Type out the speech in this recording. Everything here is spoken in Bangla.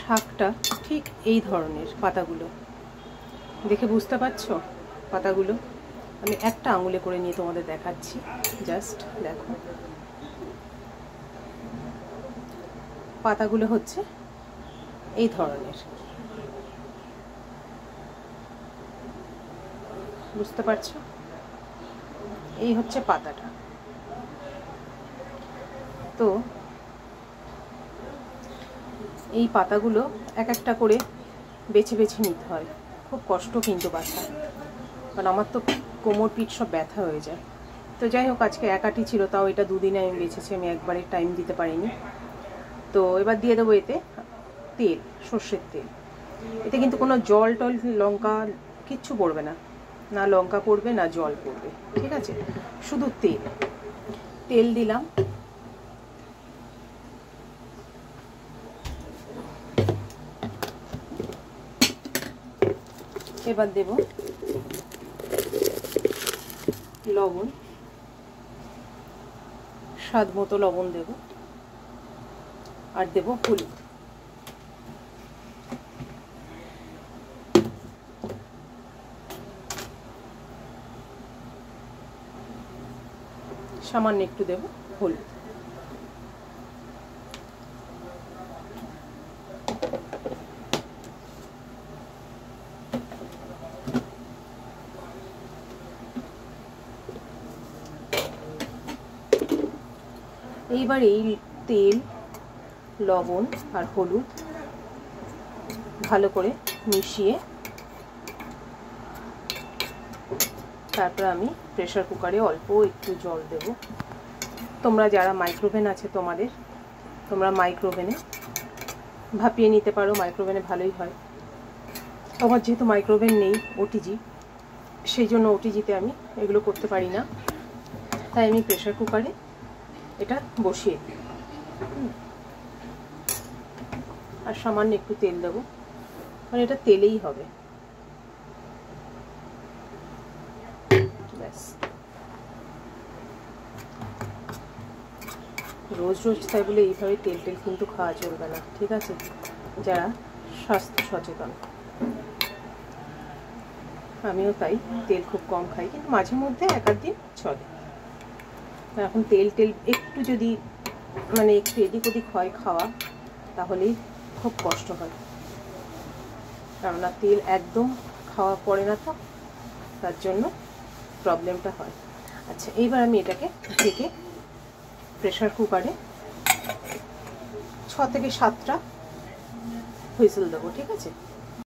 শাকটা ঠিক এই ধরনের, পাতাগুলো দেখে বুঝতে পারছো? পাতাগুলো আমি একটা আঙুলে করে নিয়ে তোমাদের দেখাচ্ছি, জাস্ট দেখো। পাতাগুলো হচ্ছে এই ধরনের, বুঝতে পারছো? এই হচ্ছে পাতাটা। তো এই পাতাগুলো এক একটা করে বেছে বেছে নিতে হয়, খুব কষ্ট কিন্তু বাছা, কারণ আমার তো কোমর পিঠ সব ব্যথা হয়ে যায়। তো যাই হোক, আজকে একাটি ছিল, তাও এটা দুদিনে আমি বেছেছি, আমি একবারে টাইম দিতে পারিনি। তো এবার দিয়ে দেবো এতে তেল, সর্ষের তেল। এতে কিন্তু কোনো জল টল, লঙ্কা কিচ্ছু পড়বে না, না লঙ্কা পড়বে না জল পড়বে, ঠিক আছে? শুধু তেল। তেল দিলাম, এবার দেব লবণ, স্বাদ মতো লবণ দেব, আর দেব হলুদ। সামান্য একটু দেব হলুদ। এইবার এই তেল, লবণ আর হলুদ ভালো করে মিশিয়ে তারপর আমি প্রেসার কুকারে অল্প একটু জল দেব। তোমরা যারা মাইক্রোওভেন আছে তোমরা মাইক্রোওভেনে ভাপিয়ে নিতে পারো, মাইক্রোওভেনে ভালোই হয়। আমার যেহেতু মাইক্রোওভেন নেই, ওটিজি, সেই জন্য ওটিজিতে আমি এগুলো করতে পারি না, তাই আমি প্রেসার কুকারে এটা বসিয়ে দিই। আর সামান্য একটু তেল দেবো, মানে এটা তেলেই হবে, ব্যাস। রোজ রোজ তাই বলে এইভাবে তেল কিন্তু খাওয়া চলবে না, ঠিক আছে? যারা স্বাস্থ্য সচেতন, আমিও তাই তেল খুব কম খাই, কিন্তু মাঝে মধ্যে এক আধ দিন চলে। এখন তেল একটু যদি মানে একটু এদিক ওদিক হয় খাওয়া, তাহলেই খুব কষ্ট হয়, কেননা তেল একদম খাওয়া পড়ে না, তো তার জন্য প্রবলেমটা হয়। আচ্ছা, এইবার আমি এটাকে ঢেকে প্রেসার কুকারে 6 থেকে 7টা হুইসেল দেবো, ঠিক আছে?